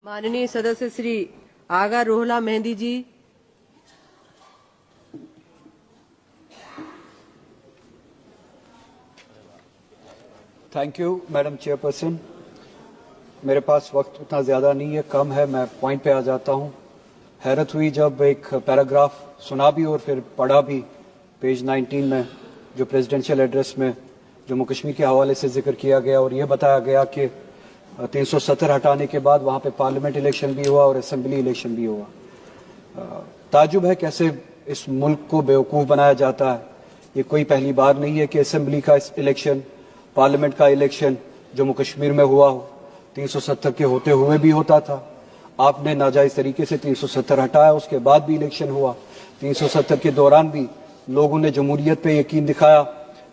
माननीय सदस्य Shri Agha Ruhullah Mehdi ji. Thank you madam chairperson. मेरे पास वक्त उतना ज़्यादा नहीं है, कम है, मैं पॉइंट पे आ जाता हूँ। हैरत हुई जब एक पैराग्राफ सुना भी और फिर पढ़ा भी पेज 19 में, जो प्रेसिडेंशियल एड्रेस में जम्मू कश्मीर के हवाले से जिक्र किया गया और यह बताया गया कि 370 हटाने के बाद वहाँ पे पार्लियामेंट इलेक्शन भी हुआ और असेंबली इलेक्शन भी हुआ। ताजुब है कैसे इस मुल्क को बेवकूफ़ बनाया जाता है। ये कोई पहली बार नहीं है कि असेंबली का इलेक्शन, पार्लियामेंट का इलेक्शन जम्मू कश्मीर में हुआ हो। 370 के होते हुए भी होता था, आपने नाजायज तरीके से 370 हटाया, उसके बाद भी इलेक्शन हुआ। 370 के दौरान भी लोगों ने जमहूरियत पे यकीन दिखाया,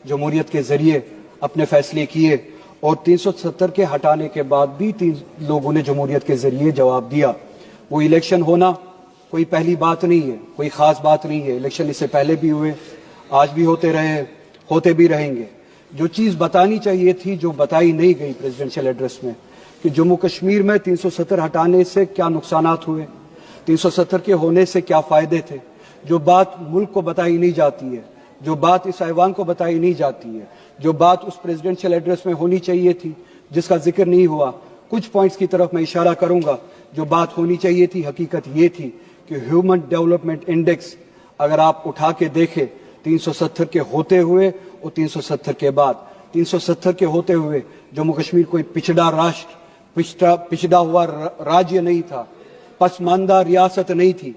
जमहूरियत के जरिए अपने फैसले किए और 370 के हटाने के बाद भी लोगों ने जमहूरियत के जरिए जवाब दिया। वो इलेक्शन होना कोई पहली बात नहीं है, कोई खास बात नहीं है। इलेक्शन इससे पहले भी हुए, आज भी होते रहे, होते भी रहेंगे। जो चीज़ बतानी चाहिए थी, जो बताई नहीं गई प्रेसिडेंशियल एड्रेस में, कि जम्मू कश्मीर में 370 हटाने से क्या नुकसानात हुए, 370 के होने से क्या फायदे थे, जो बात मुल्क को बताई नहीं जाती है, जो बात इस ऐवान को बताई नहीं जाती है, जो बात उस प्रेसिडेंशियल एड्रेस में होनी चाहिए थी, जिसका जिक्र नहीं हुआ। कुछ पॉइंट्स की तरफ मैं इशारा करूंगा। जो बात होनी चाहिए थी, हकीकत ये थी कि ह्यूमन डेवलपमेंट इंडेक्स अगर आप उठा के देखें 370 के होते हुए और 370 के बाद, 370 के होते हुए जम्मू कश्मीर कोई पिछड़ा राष्ट्र, पिछड़ा हुआ राज्य नहीं था, पसमानदा रियासत नहीं थी।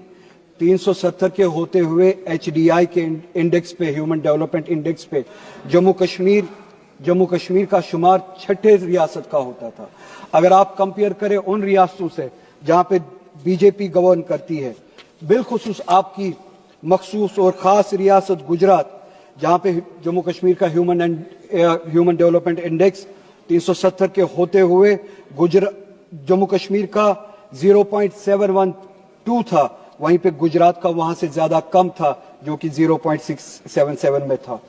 370 के होते हुए HDI के इंडेक्स पे, ह्यूमन डेवलपमेंट इंडेक्स पे जम्मू कश्मीर का शुमार 6ठे रियासत का होता था। अगर आप कंपेयर करें उन रियासतों से जहां पे बीजेपी गवर्न करती है, बिलखुसूस आपकी मखसूस और खास रियासत गुजरात, जहां पे जम्मू कश्मीर का ह्यूमन डेवलपमेंट इंडेक्स 370 के होते हुए जम्मू कश्मीर का 0.712 था, वहीं पे गुजरात का वहां से ज्यादा कम था, जो कि 0.677 में था।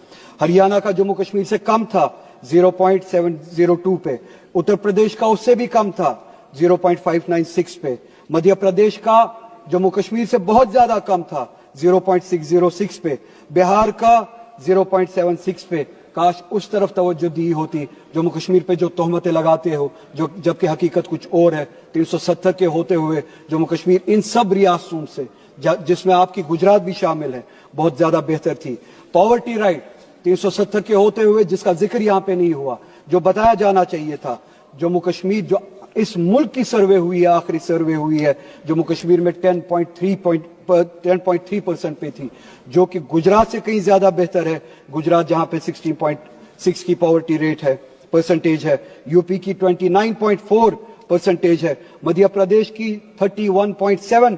हरियाणा का जम्मू कश्मीर से कम था, 0.702 पे। उत्तर प्रदेश का उससे भी कम था, 0.596 पे। मध्य प्रदेश का जम्मू कश्मीर से बहुत ज्यादा कम था, 0.606 पे। बिहार का 0.76 पे। काश उस तरफ तवज्जो दी होती। जम्मू कश्मीर पे जो तोहमतें लगाते हो, जो जबकि हकीकत कुछ और है। 370 के होते हुए जम्मू कश्मीर इन सब रियासतों से, जिसमें आपकी गुजरात भी शामिल है, बहुत ज्यादा बेहतर थी। पॉवर्टी राइट 370 के होते हुए, जिसका जिक्र यहाँ पे नहीं हुआ, जो बताया जाना चाहिए था। जम्मू कश्मीर, जो इस मुल्क की सर्वे हुई है, आखिरी सर्वे हुई है, जम्मू कश्मीर में 10.3% पे थी, जो कि गुजरात से कहीं ज्यादा बेहतर है। गुजरात जहां पे 16.6 की पॉवर्टी रेट है, परसेंटेज है। यूपी की 29.4% है। मध्य प्रदेश की 31.7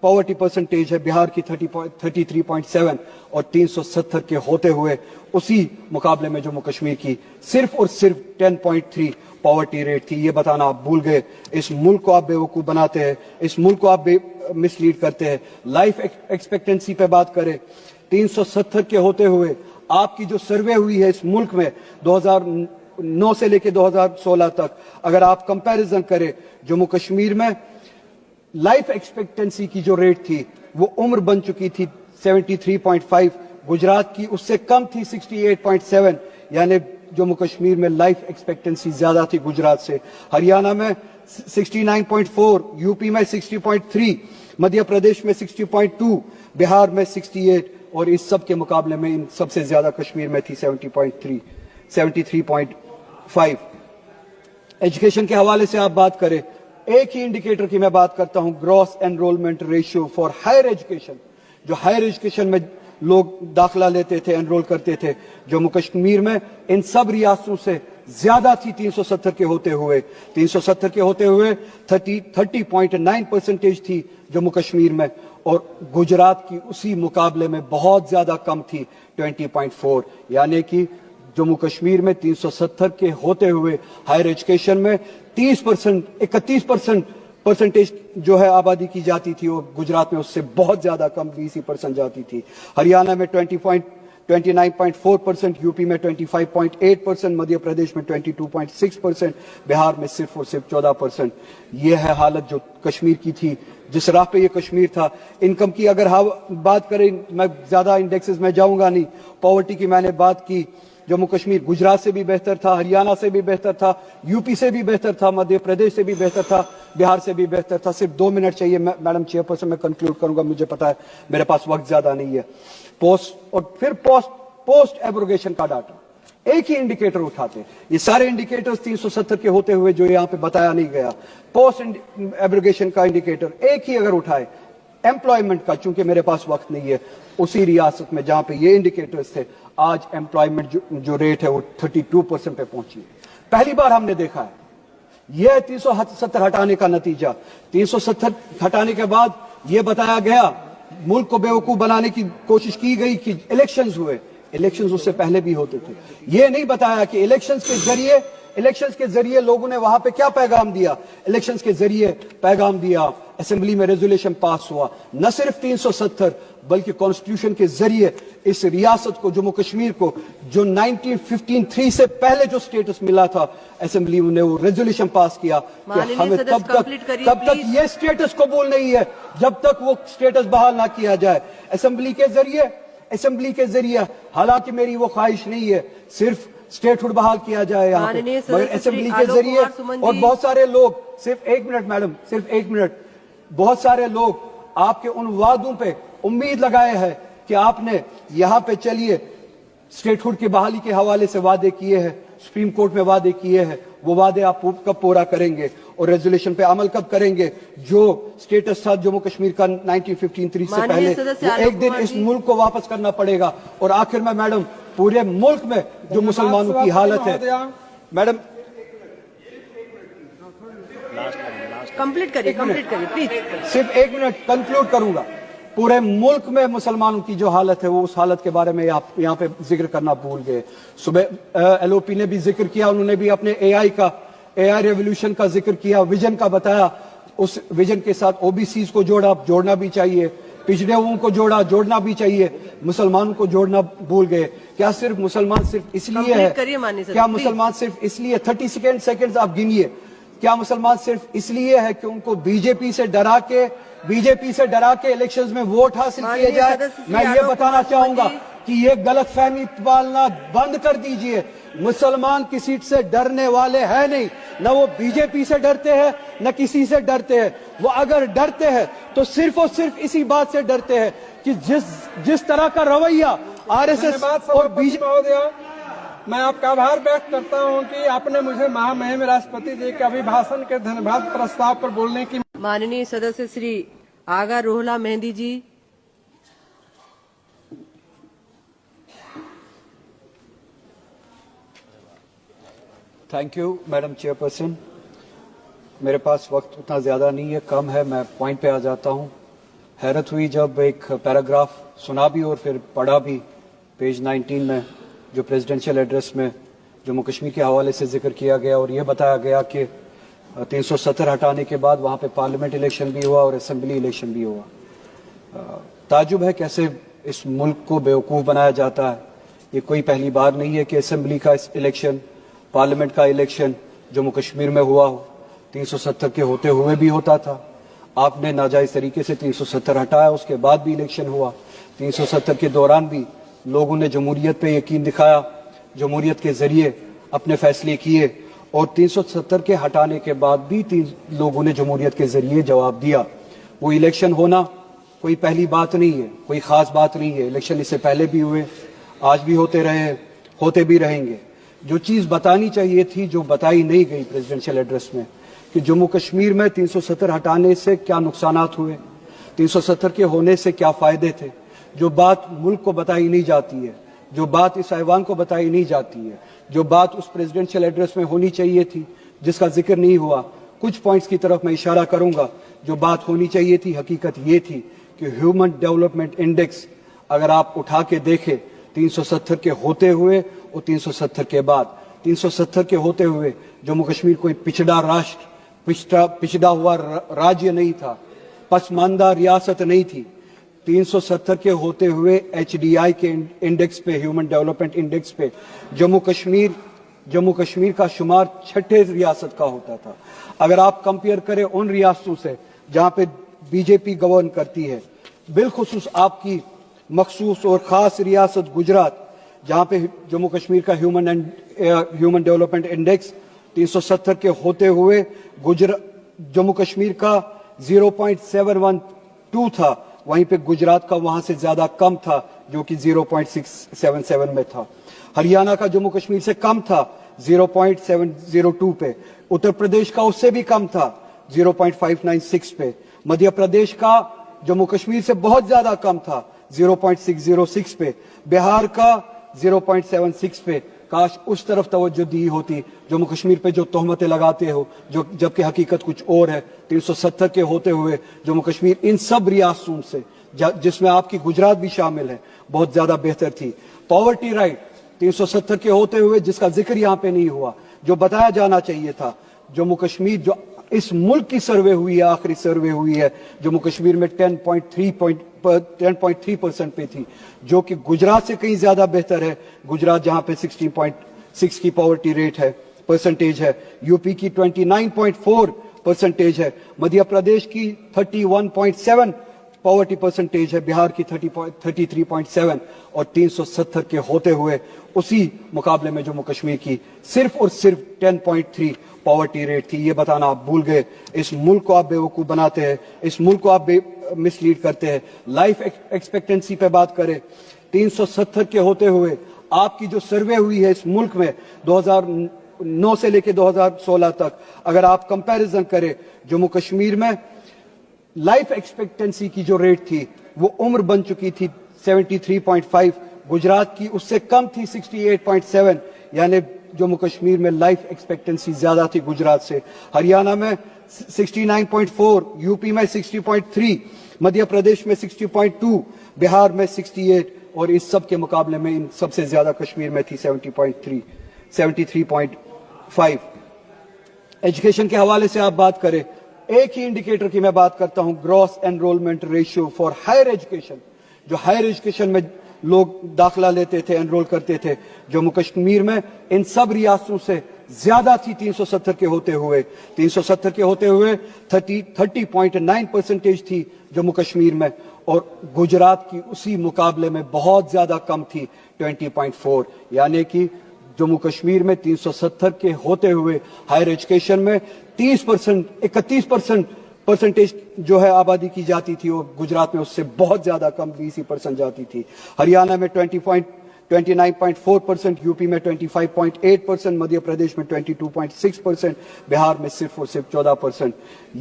पॉवर्टी परसेंटेज है। बिहार की 33.7 और 370 के होते हुए उसी मुकाबले में जम्मू कश्मीर की सिर्फ और सिर्फ 10.3 पॉवर्टी रेट थी। ये बताना आप भूल गए। इस मुल्क को आप बेवकूफ बनाते हैं, इस मुल्क को आप मिसलीड करते हैं। लाइफ एक्सपेक्टेंसी पे बात करें, 370 के होते हुए आपकी जो सर्वे हुई है इस मुल्क में 2009 से लेकर 2016 तक, अगर आप कंपैरिजन करें, जम्मू कश्मीर में लाइफ एक्सपेक्टेंसी की जो रेट थी वो उम्र बन चुकी थी 73.5, गुजरात की उससे कम थी 68.7, यानी जम्मू कश्मीर में लाइफ एक्सपेक्टेंसी ज्यादा थी गुजरात से। हरियाणा में 69.4, यूपी में 60.3, मध्य प्रदेश में 60.2, बिहार में 68 और इस सब के मुकाबले में इन सबसे ज्यादा कश्मीर में थी 73.5। एजुकेशन के हवाले से आप बात करें, एक ही इंडिकेटर की मैं बात करता हूं, gross enrolment ratio for higher education. जो हायर एजुकेशन में लोग दाखिला लेते थे, एनरोल करते थे, जम्मू कश्मीर में इन सब रियासतों से ज्यादा थी 370 के होते हुए। 370 के होते हुए 30.9% थी जम्मू कश्मीर में, और गुजरात की उसी मुकाबले में बहुत ज्यादा कम थी 20.4। यानी कि जम्मू कश्मीर में 370 के होते हुए हायर एजुकेशन में 31% जो है आबादी की जाती थी, और गुजरात में उससे बहुत ज्यादा कम 20% जाती थी। हरियाणा में 29.4%, यूपी में 25.8%, मध्य प्रदेश में 22.6%, बिहार में सिर्फ और सिर्फ 14%। ये है हालत जो कश्मीर की थी, जिस राह पे ये कश्मीर था। इनकम की अगर बात करें, मैं ज्यादा इंडेक्सेस में जाऊंगा नहीं। पॉवर्टी की मैंने बात की, जम्मू कश्मीर गुजरात से भी बेहतर था, हरियाणा से भी बेहतर था, यूपी से भी बेहतर था, मध्य प्रदेश से भी बेहतर था, बिहार से भी बेहतर था। सिर्फ 2 मिनट चाहिए मैडम चेयरपर्सन, मैं कंक्लूड करूंगा, मुझे पता है मेरे पास वक्त ज्यादा नहीं है। पोस्ट एब्रोगेशन का डाटा, एक ही इंडिकेटर उठाते, ये सारे इंडिकेटर्स 370 के होते हुए जो यहाँ पे बताया नहीं गया, पोस्ट एब्रोगेशन का इंडिकेटर एक ही अगर उठाए, एम्प्लॉयमेंट का, चूंकि मेरे पास वक्त नहीं है, उसी रियासत में जहां पे ये इंडिकेटर्स थे, आज एम्प्लॉयमेंट जो रेट है वो 32% पे पहुंची है। पहली बार हमने देखा है। यह 370 हटाने का नतीजा। 370 हटाने के बाद यह बताया गया, मुल्क को बेवकूफ बनाने की कोशिश की गई कि इलेक्शंस हुए। इलेक्शंस उससे पहले भी होते थे। यह नहीं बताया कि इलेक्शंस के जरिए लोगों ने वहां पे क्या पैगाम दिया। इलेक्शंस के जरिए पैगाम दिया, असेंबली में रेजोल्यूशन पास हुआ, न सिर्फ 370 बल्कि कॉन्स्टिट्यूशन के जरिए इस रियासत को, जम्मू कश्मीर को, जो 1953 से पहले जो स्टेटस मिला था, असेंबली ने वो रेजोल्यूशन पास किया कि हमें तब तक ये स्टेटस कबूल नहीं है जब तक वो स्टेटस बहाल ना किया जाए। असेंबली के जरिए हालांकि मेरी वो ख्वाहिश नहीं है सिर्फ स्टेटहुड बहाल किया जाए यहाँ पे, मगर असेंबली के जरिए, और बहुत सारे लोग, सिर्फ 1 मिनट मैडम, सिर्फ 1 मिनट, बहुत सारे लोग आपके उन वादों पे उम्मीद लगाए हैं कि आपने यहाँ पे चलिए स्टेटहुड की बहाली के हवाले से वादे किए हैं, सुप्रीम कोर्ट में वादे किए हैं, वो वादे आप कब पूरा करेंगे और रेजोल्यूशन पे अमल कब करेंगे। जो स्टेटस था जम्मू कश्मीर का 1953 से पहले, वो एक दिन इस मुल्क को वापस करना पड़ेगा। और आखिर में मैडम, पूरे मुल्क में जो मुसलमानों की हालत है, मैडम कंप्लीट करिए प्लीज। सिर्फ 1 मिनट कंक्लूड करूंगा। पूरे मुल्क में मुसलमानों की जो हालत है, वो उस हालत के बारे में आप यहाँ पे जिक्र करना भूल गए। सुबह एलओपी ने भी जिक्र किया, उन्होंने भी अपने एआई रेवोल्यूशन का जिक्र किया, विजन का बताया। उस विजन के साथ ओबीसीज को जोड़ना भी चाहिए, पिछड़े हुओं को जोड़ना भी चाहिए, मुसलमानों को जोड़ना भूल गए। क्या सिर्फ मुसलमान सिर्फ इसलिए है, क्या मुसलमान सिर्फ इसलिए, 30 सेकेंड्स आप गिनिए, क्या मुसलमान सिर्फ इसलिए है कि उनको बीजेपी से डरा के इलेक्शंस में वोट हासिल किए जाए? मैं ये बताना चाहूंगा कि ये गलत फहमी पालना बंद कर दीजिए। मुसलमान किसी से डरने वाले हैं नहीं, न वो बीजेपी से डरते हैं न किसी से डरते हैं। वो अगर डरते हैं तो सिर्फ और सिर्फ इसी बात से डरते हैं कि जिस तरह का रवैया आरएसएस और बीजेपी। मैं आपका आभार व्यक्त करता हूं कि आपने मुझे महामहिम राष्ट्रपति जी के अभिभाषण के धन्यवाद प्रस्ताव पर बोलने की। माननीय सदस्य Shri Agha Ruhullah Mehdi ji. Thank you madam chairperson. मेरे पास वक्त उतना ज्यादा नहीं है, कम है, मैं पॉइंट पे आ जाता हूं। हैरत हुई जब एक पैराग्राफ सुना भी और फिर पढ़ा भी, पेज 19 में जो प्रेसिडेंशियल एड्रेस में जम्मू कश्मीर के हवाले से जिक्र किया गया और ये बताया गया कि 370 हटाने के बाद वहां पे पार्लियामेंट इलेक्शन भी हुआ और असेंबली इलेक्शन भी हुआ। ताजुब है कैसे इस मुल्क को बेवकूफ बनाया जाता है। ये कोई पहली बार नहीं है कि असेंबली का इलेक्शन, पार्लियामेंट का इलेक्शन जम्मू कश्मीर में हुआ हो। 370 के होते हुए भी होता था, आपने नाजायज तरीके से 370 हटाया, उसके बाद भी इलेक्शन हुआ। 370 के दौरान भी लोगों ने जमहूरियत पे यकीन दिखाया, जमहूरियत के जरिए अपने फैसले किए, और 370 के हटाने के बाद भी लोगों ने जमहूरियत के जरिए जवाब दिया। वो इलेक्शन होना कोई पहली बात नहीं है, कोई खास बात नहीं है। इलेक्शन इससे पहले भी हुए, आज भी होते रहे, होते भी रहेंगे। जो चीज बतानी चाहिए थी, जो बताई नहीं गई प्रेसिडेंशियल एड्रेस में, कि जम्मू कश्मीर में 370 हटाने से क्या नुकसानात हुए, 370 के होने से क्या फायदे थे, जो बात मुल्क को बताई नहीं जाती है, जो बात इस ऐवान को बताई नहीं जाती है, जो बात उस प्रेसिडेंशियल एड्रेस में होनी चाहिए थी, जिसका जिक्र नहीं हुआ। कुछ पॉइंट्स की तरफ मैं इशारा करूंगा। जो बात होनी चाहिए थी, हकीकत ये थी कि ह्यूमन डेवलपमेंट इंडेक्स अगर आप उठा के देखें, 370 के होते हुए और 370 के बाद, 370 के होते हुए जम्मू कश्मीर कोई पिछड़ा राष्ट्र, पिछड़ा हुआ राज्य नहीं था, पसमानदा रियासत नहीं थी। 370 के होते हुए HDI के इंडेक्स पे, ह्यूमन डेवलपमेंट इंडेक्स पे जम्मू कश्मीर का शुमार 6ठे रियासत का होता था। अगर आप कंपेयर करें उन रियासतों से जहां पे बीजेपी गवर्न करती है, बिलखुसूस आपकी मखसूस और खास रियासत गुजरात, जहां पे जम्मू कश्मीर का ह्यूमन डेवलपमेंट इंडेक्स 370 के होते हुए जम्मू कश्मीर का 0.712 था, वहीं पे गुजरात का वहां से ज्यादा कम था जो कि 0.677 में था। हरियाणा का जम्मू कश्मीर से कम था 0.702 पे, उत्तर प्रदेश का उससे भी कम था 0.596 पे, मध्य प्रदेश का जम्मू कश्मीर से बहुत ज्यादा कम था 0.606 पे, बिहार का 0.76 पे। काश उस तरफ तवज्जो दी होती, जम्मू कश्मीर पे जो तोहमतें लगाते हो, जो जबकि हकीकत कुछ और है। 370 के होते हुए जम्मू कश्मीर इन सब रियासतों से, जिसमें आपकी गुजरात भी शामिल है, बहुत ज्यादा बेहतर थी। पॉवर्टी राइट 370 के होते हुए, जिसका जिक्र यहाँ पे नहीं हुआ, जो बताया जाना चाहिए था, जम्मू कश्मीर जो इस मुल्क की सर्वे हुई है, आखिरी सर्वे हुई है, जम्मू कश्मीर में 10.3% पे थी, जो कि गुजरात से कहीं ज्यादा बेहतर है। गुजरात जहां पे 16.6 की पॉवर्टी रेट है, परसेंटेज है, यूपी की 29.4% है, मध्य प्रदेश की 31.7 पॉवर्टी परसेंटेज है, बिहार की 33.7, और 370 के होते हुए उसी मुकाबले में जम्मू कश्मीर की सिर्फ और सिर्फ 10.3 पॉवर्टी रेट थी। ये बताना आप भूल गए। इस मुल्क को आप बेवकूफ बनाते हैं, इस मुल्क को आप मिसलीड करते हैं। लाइफ एक्सपेक्टेंसी पे बात करें, 370 के होते हुए आपकी जो सर्वे हुई है इस मुल्क में 2009 से लेकर 2016 तक, अगर आप कंपैरिजन करें, जम्मू कश्मीर में लाइफ एक्सपेक्टेंसी की जो रेट थी वो उम्र बन चुकी थी 73.5, गुजरात की उससे कम थी 68.7, यानी जम्मू कश्मीर में लाइफ एक्सपेक्टेंसी ज्यादा थी गुजरात से। हरियाणा में 69.4, यूपी में 60.3, मध्य प्रदेश में 60.2, बिहार में 68, और इस सब के मुकाबले में इन सबसे ज्यादा कश्मीर में थी 73.5। एजुकेशन के हवाले से आप बात करें, एक ही इंडिकेटर की मैं बात करता हूं, gross enrolment ratio for higher education. जो हायर एजुकेशन में लोग दाखिला लेते थे, एनरोल करते थे, जम्मू कश्मीर में इन सब रियासतों से ज्यादा थी 370 के होते हुए। 370 के होते हुए 30.9% थी जम्मू कश्मीर में, और गुजरात की उसी मुकाबले में बहुत ज्यादा कम थी 20.4, यानी कि जम्मू कश्मीर में 370 के होते हुए हायर एजुकेशन में 31% परसेंटेज जो है आबादी की जाती थी, और गुजरात में उससे बहुत ज्यादा कम 20% जाती थी। हरियाणा में 29.4%, यूपी में 25.8%, मध्य प्रदेश में 22.6%, बिहार में सिर्फ और सिर्फ 14%।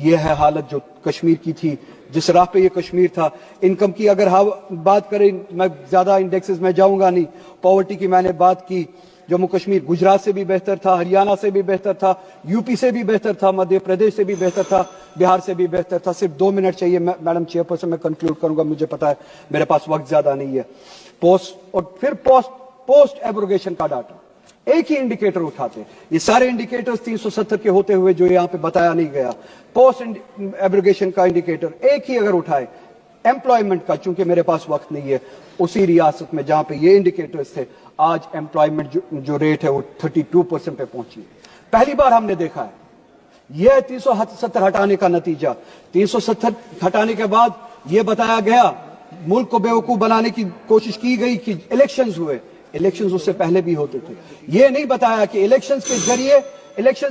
यह है हालत जो कश्मीर की थी, जिस राह पे ये कश्मीर था। इनकम की अगर बात करें, मैं ज्यादा इंडेक्सेस में जाऊंगा नहीं, पॉवर्टी की मैंने बात की, जम्मू कश्मीर गुजरात से भी बेहतर था, हरियाणा से भी बेहतर था, यूपी से भी बेहतर था, मध्य प्रदेश से भी बेहतर था, बिहार से भी बेहतर था। सिर्फ 2 मिनट चाहिए मैडम चेयरपर्सन, मैं कंक्लूड करूंगा, मुझे पता है मेरे पास वक्त ज्यादा नहीं है। पोस्ट एब्रोगेशन का डाटा, एक ही इंडिकेटर उठाते, ये सारे इंडिकेटर्स 370 के होते हुए जो यहाँ पे बताया नहीं गया, पोस्ट एब्रोगेशन का इंडिकेटर एक ही अगर उठाए, एम्प्लॉयमेंट का, चूंकि मेरे पास वक्त नहीं है, उसी रियासत में जहां पे ये इंडिकेटर्स थे, आज एम्प्लॉयमेंट जो रेट है वो 32% पे पहुंची है। पहली बार हमने देखा है। यह 370 हटाने का नतीजा। 370 हटाने के बाद यह बताया गया, मुल्क को बेवकूफ बनाने की कोशिश की गई कि इलेक्शंस हुए। इलेक्शंस उससे पहले भी होते थे। यह नहीं बताया कि इलेक्शंस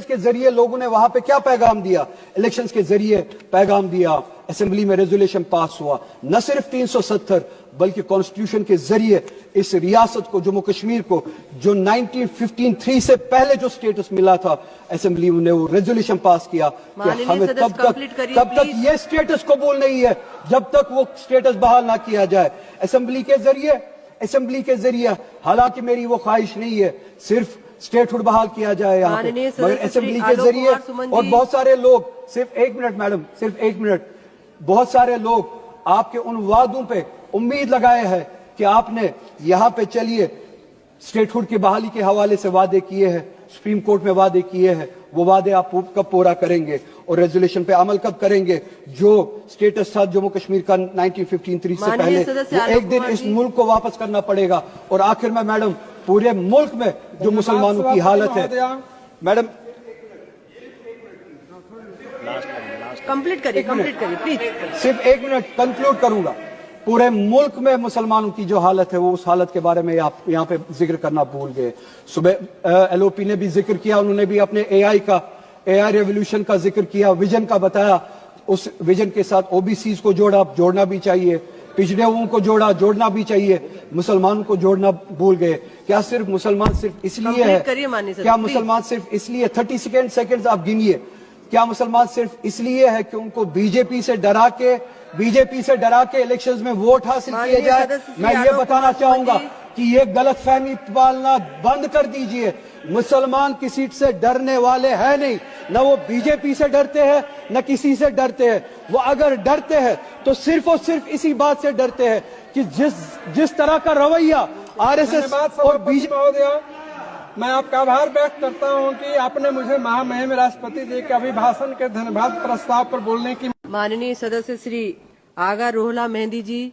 के जरिए लोगों ने वहां पे क्या पैगाम दिया। इलेक्शंस के जरिए पैगाम दिया, असेंबली में रेजोल्यूशन पास हुआ, न सिर्फ 370 बल्कि कॉन्स्टिट्यूशन के जरिए इस रियासत को, जम्मू कश्मीर को, जो 1953 से पहले जो स्टेटस मिला था, असेंबली ने वो रेजोल्यूशन पास किया कि हमें तब तक ये स्टेटस कबूल नहीं है जब तक वो स्टेटस बहाल ना किया जाए। असेंबली के जरिए, हालांकि मेरी वो ख्वाहिश नहीं है सिर्फ स्टेटहुड बहाल किया जाए यहाँ पे, मगर असेंबली के जरिए, और बहुत सारे लोग, सिर्फ 1 मिनट मैडम, सिर्फ 1 मिनट, बहुत सारे लोग आपके उन वादों पे उम्मीद लगाए हैं कि आपने यहाँ पे चलिए स्टेटहुड की बहाली के हवाले से वादे किए हैं, सुप्रीम कोर्ट में वादे किए हैं, वो वादे आप कब पूरा करेंगे। اور ریزولوشن پہ عمل کب کریں گے؟ جو سٹیٹس تھا جموں کشمیر کا 1953 سے پہلے، وہ ایک دن اس ملک کو واپس کرنا پڑے گا۔ اور آخر میں میڈم، پورے ملک میں جو مسلمانوں کی حالت ہے، میڈم کمپلیٹ کریے پلیز۔ صرف ایک منٹ کنکلوڈ کروں گا۔ پورے ملک میں مسلمانوں کی جو حالت ہے، وہ اس حالت کے بارے میں یہاں پہ ذکر کرنا بھول گئے۔ صبح ایل او پی نے بھی ذکر کیا، انہوں نے بھی اپنے اے آئی ریولوشن کا ذکر کیا، ویژن کا بتایا۔ اس ویژن کے ساتھ او بی سیز کو جوڑنا بھی چاہیے، پچھڑے ہوئوں کو جوڑنا بھی چاہیے، مسلمانوں کو جوڑنا بھول گئے۔ کیا صرف مسلمان صرف اس لیے ہے؟ کیا مسلمان صرف اس لیے 30 سیکنڈز آپ گنیے؟ کیا مسلمان صرف اس لیے ہے کہ ان کو بی جے پی سے ڈرا کے الیکشنز میں ووٹ حاصل کیے جائے؟ میں یہ بتانا چاہوں گا کہ یہ غلط فہمی پالنا بند کر دیجئے۔ مسلمان کسی سے ڈرنے والے ہیں نہیں، نہ وہ بی جے پی سے ڈرتے ہیں، نہ کسی سے ڈرتے ہیں۔ وہ اگر ڈرتے ہیں تو صرف اور صرف اسی بات سے ڈرتے ہیں کہ جس طرح کا رویہ آر ایس ایس اور بی جے پی۔ میں آپ کا آبھار ویکت کرتا ہوں کہ آپ نے مجھے مہامہم راشٹرپتی جی کے ابھیبھاشن کے دھنیواد پرستاو پر بولنے کی माननीय सदस्य Shri Agha Ruhullah Mehdi ji.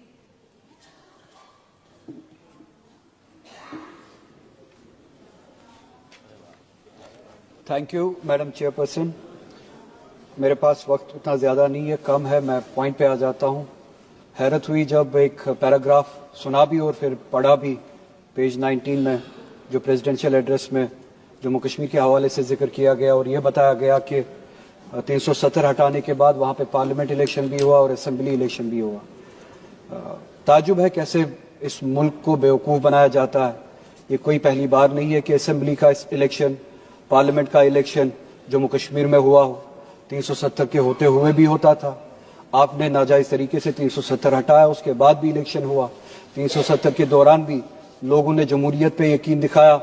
Thank you madam chairperson. میرے پاس وقت اتنا زیادہ نہیں ہے، کم ہے، میں پوائنٹ پہ آ جاتا ہوں۔ حیرت ہوئی جب ایک پیراگراف سنا بھی اور پھر پڑھا بھی پیج 19 میں، جو پریزیڈنشیل ایڈریس میں جموں کشمیر کے حوالے سے ذکر کیا گیا، اور یہ بتایا گیا کہ 370 ہٹانے کے بعد وہاں پہ پارلیمنٹ الیکشن بھی ہوا اور اسمبلی الیکشن بھی ہوا۔ تعجب ہے کیسے اس ملک کو بیوقوف بنایا جاتا ہے۔ یہ کوئی پہلی بار نہیں ہے کہ اسمبلی کا الیکشن، پارلیمنٹ کا الیکشن جموں کشمیر میں ہوا ہو۔ 370 کے ہوتے ہوئے بھی ہوتا تھا، آپ نے ناجائز طریقے سے 370 ہٹایا، اس کے بعد بھی الیکشن ہوا۔ 370 کے دوران بھی لوگوں نے جمہوریت پہ یقین دکھایا،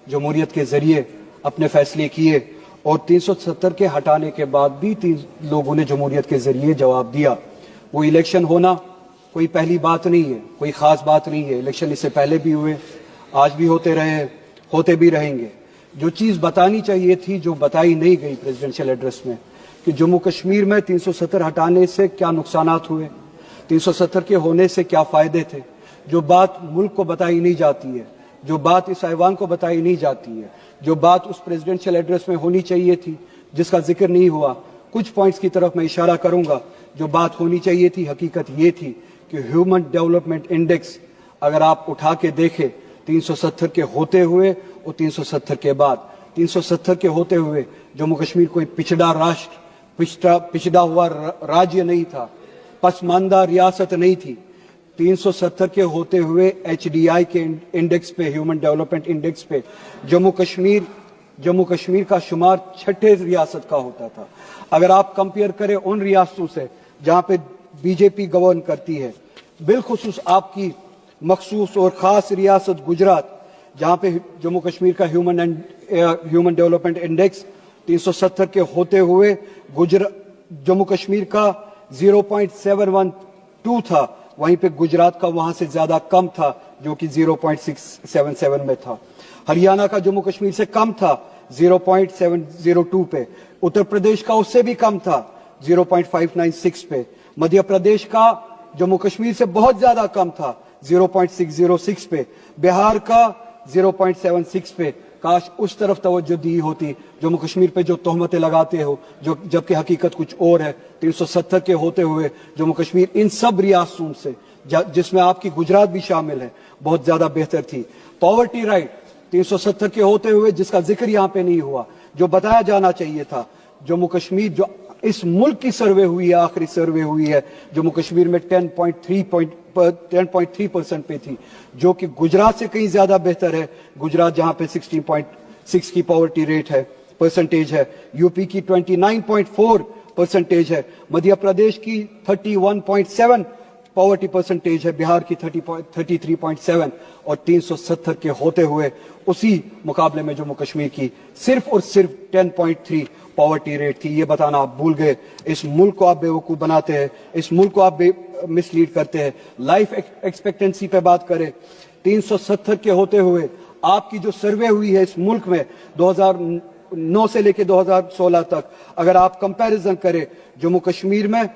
جمہوریت کے ذریعے اپنے فیصلے کیے، اور 370 کے ہٹانے کے بعد بھی لوگوں نے جمہوریت کے ذریعے جواب دیا۔ وہ الیکشن ہونا کوئی پہلی بات نہیں ہے، کوئی خاص بات نہیں ہے۔ الیکشن اس سے پہلے بھی ہوئے، آج بھی ہوتے رہے، ہوتے بھی رہیں گے۔ جو چیز بتانی چاہیے تھی، جو بتائی نہیں گئی پریزیڈنشیل ایڈریس میں، کہ جموں کشمیر میں 370 ہٹانے سے کیا نقصانات ہوئے، 370 کے ہونے سے کیا فائدے تھے، جو بات ملک کو بتائی نہیں جاتی ہے، جو بات اس ایوان کو بتائی نہیں جاتی ہے، جو بات اس پریزیڈنشیل ایڈریس میں ہونی چاہیے تھی، جس کا ذکر نہیں ہوا۔ کچھ پوائنٹس کی طرف میں اشارہ کروں گا۔ جو بات ہونی چاہیے تھی، حقیقت یہ تھی کہ ہیومن ڈیولپمنٹ انڈیکس اگر آپ اٹھا کے دیکھیں، 370 کے ہوتے ہوئے اور 370 کے بعد، 370 کے ہوتے ہوئے جموں کشمیر کوئی پچھڑا ہوا راجیہ نہیں تھا، پسماندہ ریاست نہیں تھی۔ 370 کے ہوتے ہوئے ایچ ڈی آئی کے انڈیکس پہ، ہیومن ڈیولپمنٹ انڈیکس پہ جموں کشمیر کا شمار 6 ریاست کا ہوتا تھا۔ اگر آپ کمپیئر کریں ان ریاستوں سے جہاں پہ بی جے پی گورن کرتی ہے، بالخصوص آپ کی مخصوص اور خاص ریاست گجرات، جہاں پہ جموں کشمیر کا ہیومن ڈیولپمنٹ انڈیکس 370 کے ہوتے ہوئے جموں کشمیر کا 0.712 تھا، وہیں پہ گجرات کا وہاں سے زیادہ کم تھا، جو کہ 0.677 میں تھا۔ ہریانہ کا جموں کشمیر سے کم تھا، 0.702 پہ۔ اتر پردیش کا اس سے بھی کم تھا، 0.596 پہ۔ مدھیہ پردیش کا جموں کشمیر سے بہت زیادہ کم تھا، 0.606 پہ۔ بہار کا 0.76 پہ۔ کاش اس طرف توجہ دی ہوتی، جموں کشمیر پہ جو تہمتیں لگاتے ہو، جبکہ حقیقت کچھ اور ہے۔ 370 کے ہوتے ہوئے جموں کشمیر ان سب ریاستوں سے، جس میں آپ کی گجرات بھی شامل ہے، بہت زیادہ بہتر تھی۔ پاورٹی رائٹ 370 کے ہوتے ہوئے، جس کا ذکر یہاں پہ نہیں ہوا، جو بتایا جانا چاہیے تھا، جموں کشمیر جو اس ملک کی سروے ہوئی ہے، آخری سروے ہوئی ہے، جموں کشمیر میں 10.3% پہ تھی، جو کہ گجرات سے کہیں زیادہ بہتر ہے۔ گجرات جہاں پہ 16.6 کی پاورٹی ریٹ ہے، پرسنٹیج ہے، یو پی کی 29.4% ہے، مدھیہ پردیش کی 31.7 پاورٹی پرسنٹیج ہے، بہار کی 33.7، اور 370 کے ہوتے ہوئے اسی مقابلے میں جموں کشمیر کی صرف اور صرف 10.3 پاورٹی ریٹ تھی۔ یہ بتانا آپ بھول گئے۔ اس ملک کو آپ بیوقوف بناتے ہیں، اس ملک کو آپ مس لیڈ کرتے ہیں۔ لائف ایکسپیکٹنسی پہ بات کریں، 370 کے ہوتے ہوئے آپ کی جو سروے ہوئی ہے اس ملک میں 2009 से लेके 2016 तक अगर आप कंपैरिजन करें, जम्मू कश्मीर में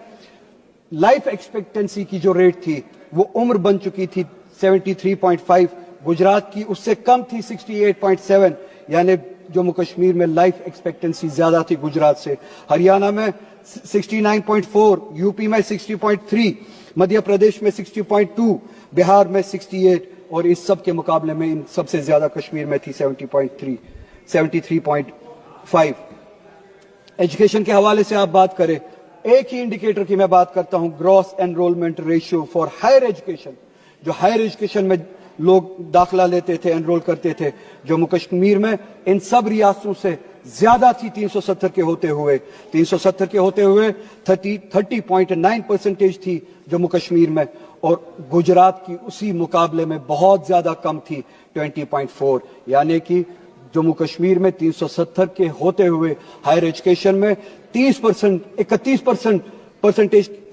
लाइफ एक्सपेक्टेंसी की जो रेट थी वो उम्र बन चुकी थी 73.5, गुजरात की उससे कम थी 68.7, यानी जम्मू कश्मीर में लाइफ एक्सपेक्टेंसी ज्यादा थी गुजरात से। हरियाणा में 69.4, यूपी में 60.3, मध्य प्रदेश में 60.2, बिहार में 68, और इस सब के मुकाबले में इन सबसे ज्यादा कश्मीर में थी 70.3, 73.5। एजुकेशन के हवाले से आप बात करें, एक ही इंडिकेटर की मैं बात करता हूं, gross enrolment ratio for higher education. जो हायर एजुकेशन में लोग दाखिला लेते थे, एनरोल करते थे, जम्मू कश्मीर में इन सब रियासतों से ज्यादा थी 370 के होते हुए 30.9% थी जम्मू कश्मीर में, और गुजरात की उसी मुकाबले में बहुत ज्यादा कम थी 20.4, यानी कि जम्मू कश्मीर में 370 के होते हुए हायर एजुकेशन में 31%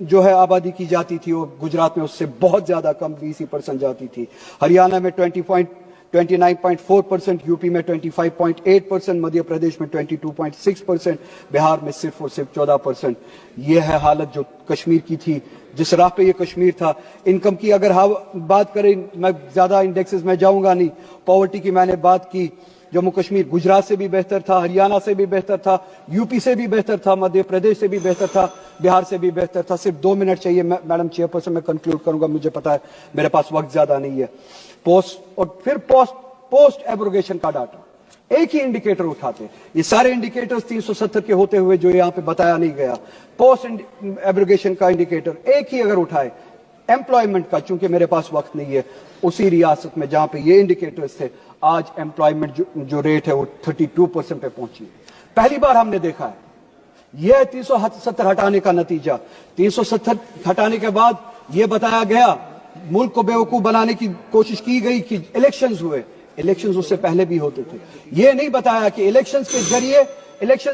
जो है आबादी की जाती थी, और गुजरात में उससे बहुत ज्यादा कम 20% जाती थी। हरियाणा में 29.4%, यूपी में 25.8%, मध्य प्रदेश में 22.6%, बिहार में सिर्फ और सिर्फ 14%। यह है हालत जो कश्मीर की थी, जिस राह पे ये कश्मीर था। इनकम की अगर बात करें, मैं ज्यादा इंडेक्सेस में जाऊंगा नहीं, पॉवर्टी की मैंने बात की, जम्मू कश्मीर गुजरात से भी बेहतर था, हरियाणा से भी बेहतर था, यूपी से भी बेहतर था, मध्य प्रदेश से भी बेहतर था, बिहार से भी बेहतर था। सिर्फ 2 मिनट चाहिए मैडम चेयरपर्सन, मैं कंक्लूड करूंगा, मुझे पता है मेरे पास वक्त ज्यादा नहीं है। पोस्ट एब्रोगेशन का डाटा, एक ही इंडिकेटर उठाते, ये सारे इंडिकेटर्स 370 के होते हुए जो यहाँ पे बताया नहीं गया, पोस्ट एब्रोगेशन का इंडिकेटर एक ही अगर उठाए, एम्प्लॉयमेंट का, चूंकि मेरे पास वक्त नहीं है, उसी रियासत में जहां पे ये इंडिकेटर्स थे, आज एम्प्लॉयमेंट जो रेट है वो 32% पे पहुंची है। पहली बार हमने देखा है। यह 370 हटाने का नतीजा। 370 हटाने के बाद यह बताया गया, मुल्क को बेवकूफ बनाने की कोशिश की गई कि इलेक्शंस हुए। इलेक्शंस उससे पहले भी होते थे। यह नहीं बताया कि इलेक्शंस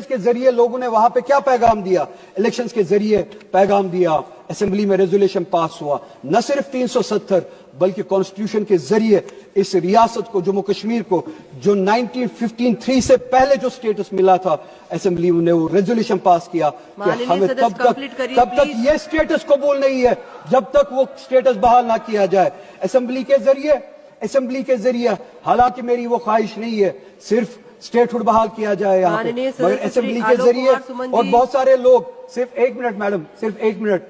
के जरिए लोगों ने वहां पे क्या पैगाम दिया। इलेक्शंस के जरिए पैगाम दिया, असेंबली में रेजोल्यूशन पास हुआ, न सिर्फ 370 बल्कि कॉन्स्टिट्यूशन के जरिए इस रियासत को, जम्मू कश्मीर को, जो 1953 से पहले जो स्टेटस मिला था, असेंबली ने वो रेजोल्यूशन पास किया कि हमें तब तक ये स्टेटस कबूल नहीं है जब तक वो स्टेटस बहाल ना किया जाए। असेंबली के जरिए हालांकि मेरी वो ख्वाहिश नहीं है सिर्फ स्टेटहुड बहाल किया जाए यहाँ पे, मगर असेंबली के जरिए, और बहुत सारे लोग, सिर्फ 1 मिनट मैडम, सिर्फ 1 मिनट,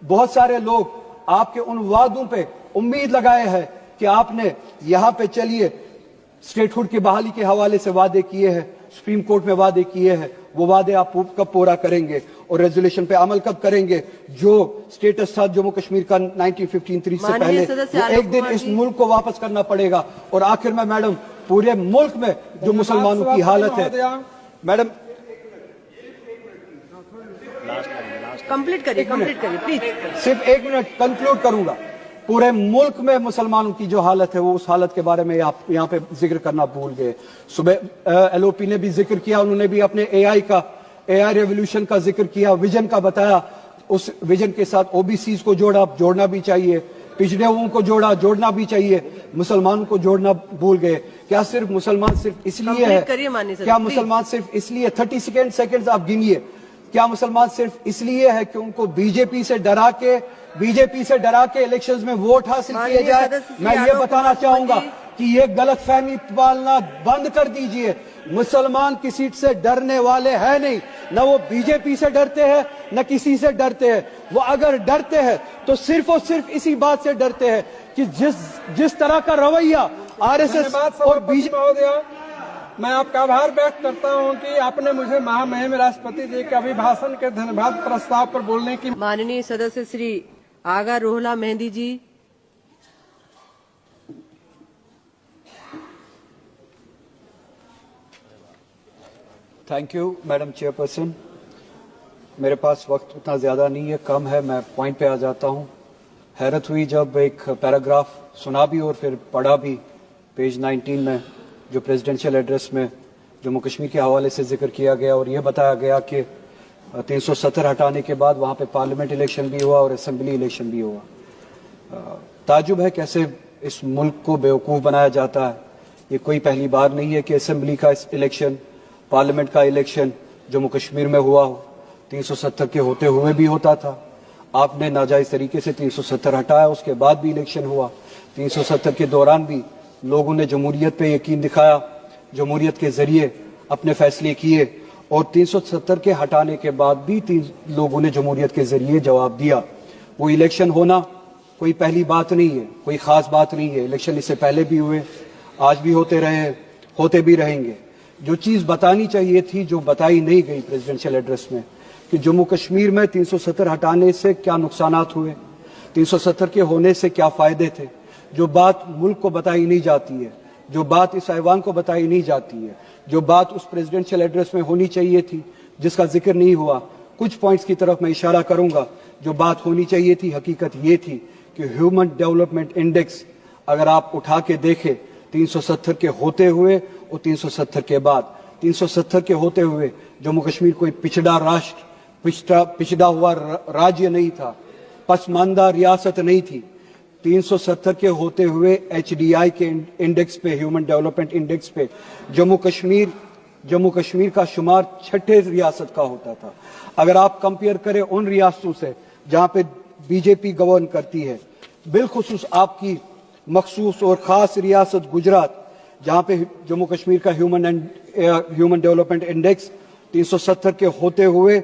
बहुत सारे लोग आपके उन वादों पे उम्मीद लगाए हैं कि आपने यहाँ पे चलिए स्टेटहुड की बहाली के हवाले से वादे किए हैं, सुप्रीम कोर्ट में वादे किए हैं, वो वादे आप कब पूरा करेंगे और रेजोल्यूशन पे अमल कब करेंगे। जो स्टेटस था जम्मू कश्मीर का 1953 से पहले, वो एक दिन इस मुल्क को वापस करना पड़ेगा। और आखिर में मैडम, पूरे मुल्क में जो मुसलमानों की हालत है, मैडम कंप्लीट करिए प्लीज। सिर्फ 1 मिनट कंक्लूड करूंगा। पूरे मुल्क में मुसलमानों की जो हालत है, वो उस हालत के बारे में आप यहाँ पे जिक्र करना भूल गए। सुबह एलओपी ने भी जिक्र किया, उन्होंने भी अपने एआई रेवोल्यूशन का जिक्र किया, विजन का बताया। उस विजन के साथ ओबीसीज को जोड़ना भी चाहिए, पिछड़े हुओं को जोड़ना भी चाहिए, मुसलमानों को जोड़ना भूल गए। क्या सिर्फ मुसलमान सिर्फ इसलिए है, क्या मुसलमान सिर्फ इसलिए, 30 सेकेंड आप गिनिए, क्या मुसलमान सिर्फ इसलिए है कि उनको बीजेपी से डरा के इलेक्शंस में वोट हासिल किए जाए? मैं ये बताना चाहूंगा कि ये गलतफहमी पालना बंद कर दीजिए। मुसलमान किसी से डरने वाले हैं नहीं, न वो बीजेपी से डरते हैं न किसी से डरते हैं। वो अगर डरते हैं तो सिर्फ और सिर्फ इसी बात से डरते हैं कि जिस तरह का रवैया आरएसएस और बीजेपी। मैं आपका आभार व्यक्त करता हूं कि आपने मुझे महामहिम राष्ट्रपति जी के अभिभाषण के धन्यवाद प्रस्ताव पर बोलने की। माननीय सदस्य Shri Agha Ruhullah Mehdi ji. Thank you madam chairperson. मेरे पास वक्त उतना ज्यादा नहीं है, कम है, मैं पॉइंट पे आ जाता हूं। हैरत हुई जब एक पैराग्राफ सुना भी और फिर पढ़ा भी, पेज 19 में जो प्रेसिडेंशियल एड्रेस में जम्मू कश्मीर के हवाले से जिक्र किया गया, और यह बताया गया कि 370 हटाने के बाद वहां पे पार्लियामेंट इलेक्शन भी हुआ और असेंबली इलेक्शन भी हुआ। ताजुब है कैसे इस मुल्क को बेवकूफ बनाया जाता है। ये कोई पहली बार नहीं है कि असेंबली का इलेक्शन पार्लियामेंट का इलेक्शन जम्मू कश्मीर में हुआ हो, 370 के होते हुए भी होता था। आपने नाजायज तरीके से 370 हटाया, उसके बाद भी इलेक्शन हुआ। 370 के दौरान भी लोगों ने जमहूरियत पे यकीन दिखाया, जमहूरियत के जरिए अपने फैसले किए, और 370 के हटाने के बाद भी लोगों ने जमहूरियत के जरिए जवाब दिया। वो इलेक्शन होना कोई पहली बात नहीं है, कोई खास बात नहीं है। इलेक्शन इससे पहले भी हुए, आज भी होते रहे, होते भी रहेंगे। जो चीज बतानी चाहिए थी, जो बताई नहीं गई प्रेसिडेंशियल एड्रेस में, कि जम्मू कश्मीर में 370 हटाने से क्या नुकसानात हुए, 370 के होने से क्या फायदे थे, जो बात मुल्क को बताई नहीं जाती है, जो बात इस ऐवान को बताई नहीं जाती है, जो बात उस प्रेसिडेंशियल एड्रेस में होनी चाहिए थी, जिसका जिक्र नहीं हुआ। कुछ पॉइंट्स की तरफ मैं इशारा करूंगा। जो बात होनी चाहिए थी, हकीकत ये थी कि ह्यूमन डेवलपमेंट इंडेक्स अगर आप उठा के देखें, 370 के होते हुए और 370 के बाद, 370 के होते हुए जम्मू कश्मीर कोई पिछड़ा राष्ट्र, पिछड़ा हुआ राज्य नहीं था, पसमानदा रियासत नहीं थी। 370 के होते हुए HDI के इंडेक्स पे, ह्यूमन डेवलपमेंट इंडेक्स पे जम्मू कश्मीर का शुमार 6ठे रियासत का होता था। अगर आप कंपेयर करें उन रियासतों से जहां पे बीजेपी गवर्न करती है, बिलखुसूस आपकी मखसूस और खास रियासत गुजरात, जहां पे जम्मू कश्मीर का ह्यूमन डेवलपमेंट इंडेक्स 370 के होते हुए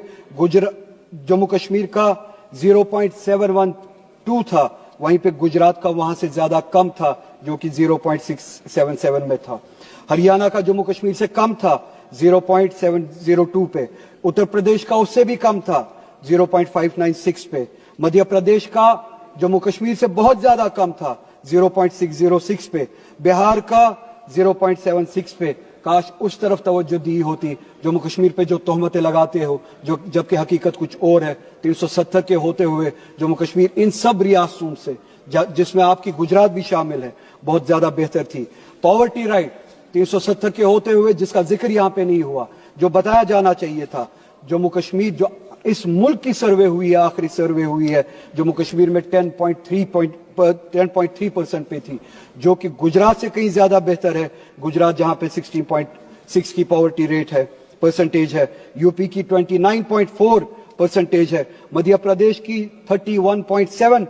जम्मू कश्मीर का 0.712 था, वहीं पे गुजरात का वहां से ज्यादा कम था, जो कि 0.677 में था। हरियाणा का जम्मू कश्मीर से कम था, 0.702 पे। उत्तर प्रदेश का उससे भी कम था, 0.596 पे। मध्य प्रदेश का जम्मू कश्मीर से बहुत ज्यादा कम था, 0.606 पे। बिहार का 0.76 पे। काश उस तरफ तवज्जो दी होती। जम्मू कश्मीर पे जो तोहमतें लगाते हो, जो जबकि हकीकत कुछ और है। 370 के होते हुए जम्मू कश्मीर इन सब रियासतों से, जिसमें आपकी गुजरात भी शामिल है, बहुत ज्यादा बेहतर थी। पॉवर्टी राइट 370 के होते हुए, जिसका जिक्र यहाँ पे नहीं हुआ, जो बताया जाना चाहिए था, जम्मू कश्मीर जो इस मुल्क की सर्वे हुई है, आखिरी सर्वे हुई है, जम्मू कश्मीर में 10.3% पे थी, जो कि गुजरात से कहीं ज्यादा बेहतर है। गुजरात जहां पे 16.6 की पॉवर्टी रेट है, परसेंटेज है। यूपी की 29.4% है। मध्य प्रदेश की 31.7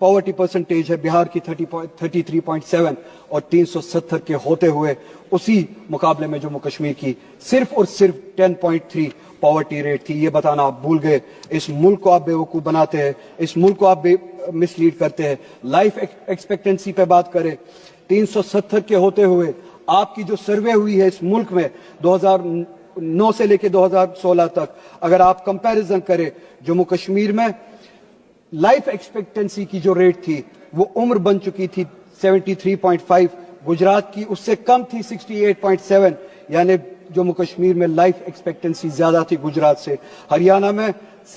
पॉवर्टी परसेंटेज है। बिहार की 33.7 और 370 के होते हुए उसी मुकाबले में जम्मू कश्मीर की सिर्फ और सिर्फ 10.3 पॉवर्टी रेट थी। ये बताना आप भूल गए। इस मुल्क को आप बेवकूफ बनाते हैं, इस मुल्क को आप मिसलीड करते हैं। लाइफ एक्सपेक्टेंसी पे बात करें, 370 के होते हुए आपकी जो सर्वे हुई है इस मुल्क में 2009 से लेकर 2016 तक, अगर आप कंपैरिजन करें, जम्मू कश्मीर में लाइफ एक्सपेक्टेंसी की जो रेट थी वो उम्र बन चुकी थी 73.5, गुजरात की उससे कम थी 68.7, यानी जम्मू कश्मीर में लाइफ एक्सपेक्टेंसी ज्यादा थी गुजरात से। हरियाणा में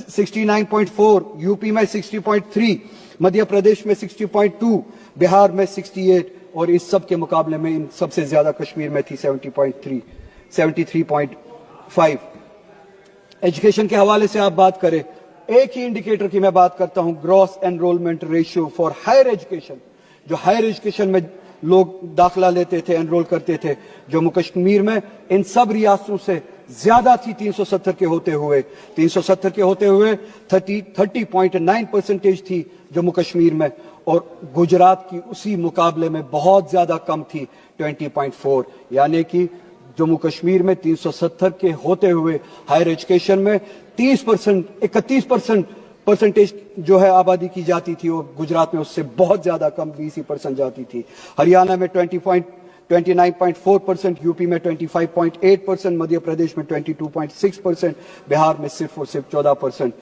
69.4, यूपी में 60.3, मध्य प्रदेश में 60.2, बिहार में 68, और इस सब के मुकाबले में इन सबसे ज्यादा कश्मीर में थी 73.5। एजुकेशन के हवाले से आप बात करें, एक ही इंडिकेटर की मैं बात करता हूं, gross enrolment ratio for higher education. जो हायर एजुकेशन में लोग दाखिला लेते थे, एनरोल करते थे, जम्मू कश्मीर में इन सब रियासतों से ज्यादा थी 370 के होते हुए। 370 के होते हुए 30.9% थी जम्मू कश्मीर में, और गुजरात की उसी मुकाबले में बहुत ज्यादा कम थी 20.4। यानी कि जम्मू कश्मीर में 370 के होते हुए हायर एजुकेशन में 31% परसेंटेज जो है आबादी की जाती थी, और गुजरात में उससे बहुत ज्यादा कम 20% जाती थी। हरियाणा में 29.4%, यूपी में 25.8%, मध्य प्रदेश में 22.6%, बिहार में सिर्फ और सिर्फ 14%।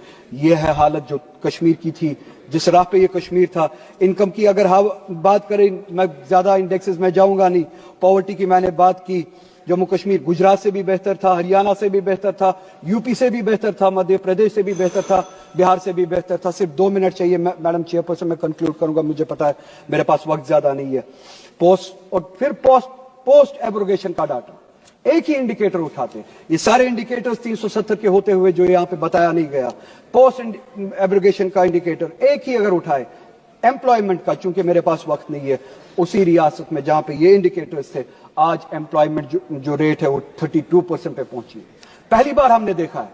ये है हालत जो कश्मीर की थी, जिस राह पे ये कश्मीर था। इनकम की अगर बात करें, मैं ज्यादा इंडेक्सेस में जाऊंगा नहीं। पॉवर्टी की मैंने बात की, जम्मू कश्मीर गुजरात से भी बेहतर था, हरियाणा से भी बेहतर था, यूपी से भी बेहतर था, मध्य प्रदेश से भी बेहतर था, बिहार से भी बेहतर था। सिर्फ 2 मिनट चाहिए मैडम चेयरपर्सन, मैं कंक्लूड करूंगा, मुझे पता है मेरे पास वक्त ज्यादा नहीं है। पोस्ट एब्रोगेशन का डाटा, एक ही इंडिकेटर उठाते, ये सारे इंडिकेटर्स 370 के होते हुए जो यहाँ पे बताया नहीं गया, पोस्ट एब्रोगेशन का इंडिकेटर एक ही अगर उठाए, एम्प्लॉयमेंट का, चूंकि मेरे पास वक्त नहीं है, उसी रियासत में जहां पे ये इंडिकेटर्स थे, आज एम्प्लॉयमेंट जो रेट है वो 32% पे पहुंची है। पहली बार हमने देखा है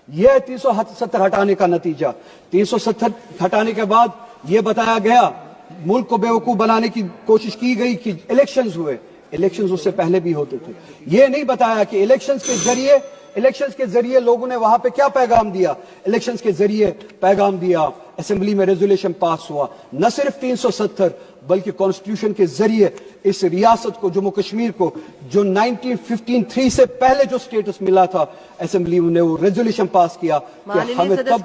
यह 370 हटाने का नतीजा। 370 हटाने के बाद यह बताया गया, मुल्क को बेवकूफ बनाने की कोशिश की गई कि इलेक्शंस हुए। इलेक्शंस उससे पहले भी होते थे। यह नहीं बताया कि इलेक्शंस के जरिए लोगों ने वहां पे क्या पैगाम दिया। इलेक्शंस के जरिए पैगाम दिया, असेंबली में रेजोल्यूशन पास हुआ, न सिर्फ 370 बल्कि कॉन्स्टिट्यूशन के जरिए इस रियासत को, जम्मू कश्मीर को, जो 1953 से पहले जो स्टेटस मिला था, असेंबली ने वो रेजोल्यूशन पास किया कि हमें तब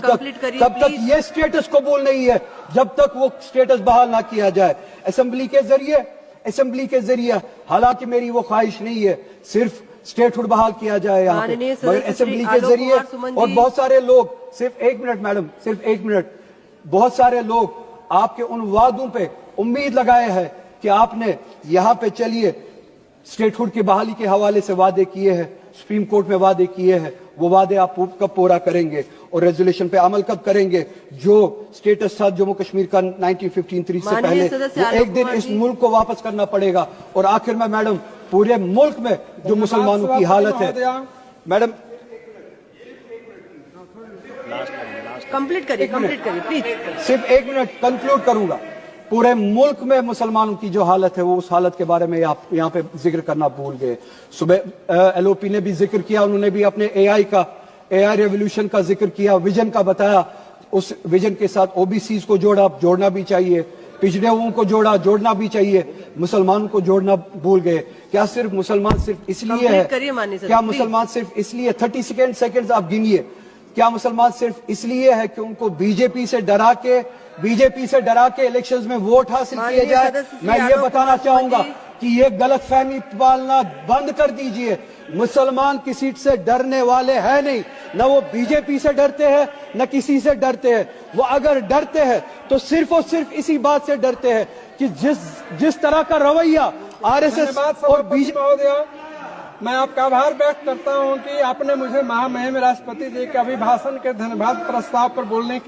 तक ये स्टेटस कबूल नहीं है जब तक वो स्टेटस बहाल ना किया जाए। असेंबली के जरिए हालांकि मेरी वो ख्वाहिश नहीं है सिर्फ स्टेटहुड बहाल किया जाए यहाँ पे, मगर असेंबली के जरिए। और बहुत सारे लोग, सिर्फ एक मिनट मैडम, सिर्फ एक मिनट, बहुत सारे लोग आपके उन वादों पे उम्मीद लगाए हैं कि आपने यहाँ पे चलिए स्टेटहुड की बहाली के हवाले से वादे किए हैं, सुप्रीम कोर्ट में वादे किए हैं, वो वादे आप कब पूरा करेंगे और रेजोल्यूशन पे अमल कब करेंगे। जो स्टेटस था जम्मू कश्मीर का 1953 से पहले, वो एक दिन इस मुल्क को वापस करना पड़ेगा। और आखिर में मैडम, पूरे मुल्क में जो मुसलमानों की हालत है, मैडम कंप्लीट करिए प्लीज। सिर्फ एक मिनट कंक्लूड करूंगा। पूरे मुल्क में मुसलमानों की जो हालत है, वो उस हालत के बारे में आप यहाँ पे जिक्र करना भूल गए। सुबह एलओपी ने भी जिक्र किया, उन्होंने भी अपने एआई रेवोल्यूशन का जिक्र किया, विजन का बताया। उस विजन के साथ ओबीसीज को जोड़ना भी चाहिए, पिछड़े हुओं को जोड़ना भी चाहिए, मुसलमानों को जोड़ना भूल गए। क्या सिर्फ मुसलमान सिर्फ इसलिए है, क्या मुसलमान सिर्फ इसलिए 30 सेकेंड्स आप गिनिए, क्या मुसलमान सिर्फ इसलिए है कि उनको बीजेपी से डरा के इलेक्शंस में वोट हासिल किए जाए? मैं ये बताना चाहूंगा कि ये गलतफहमी पालना बंद कर दीजिए। मुसलमान किसी से डरने वाले हैं नहीं, न वो बीजेपी से डरते हैं न किसी से डरते हैं। वो अगर डरते हैं तो सिर्फ और सिर्फ इसी बात से डरते हैं कि जिस तरह का रवैया आरएसएस और बीजेपी। मैं आपका आभार व्यक्त करता हूं कि आपने मुझे महामहिम राष्ट्रपति जी के अभिभाषण के धन्यवाद प्रस्ताव पर बोलने की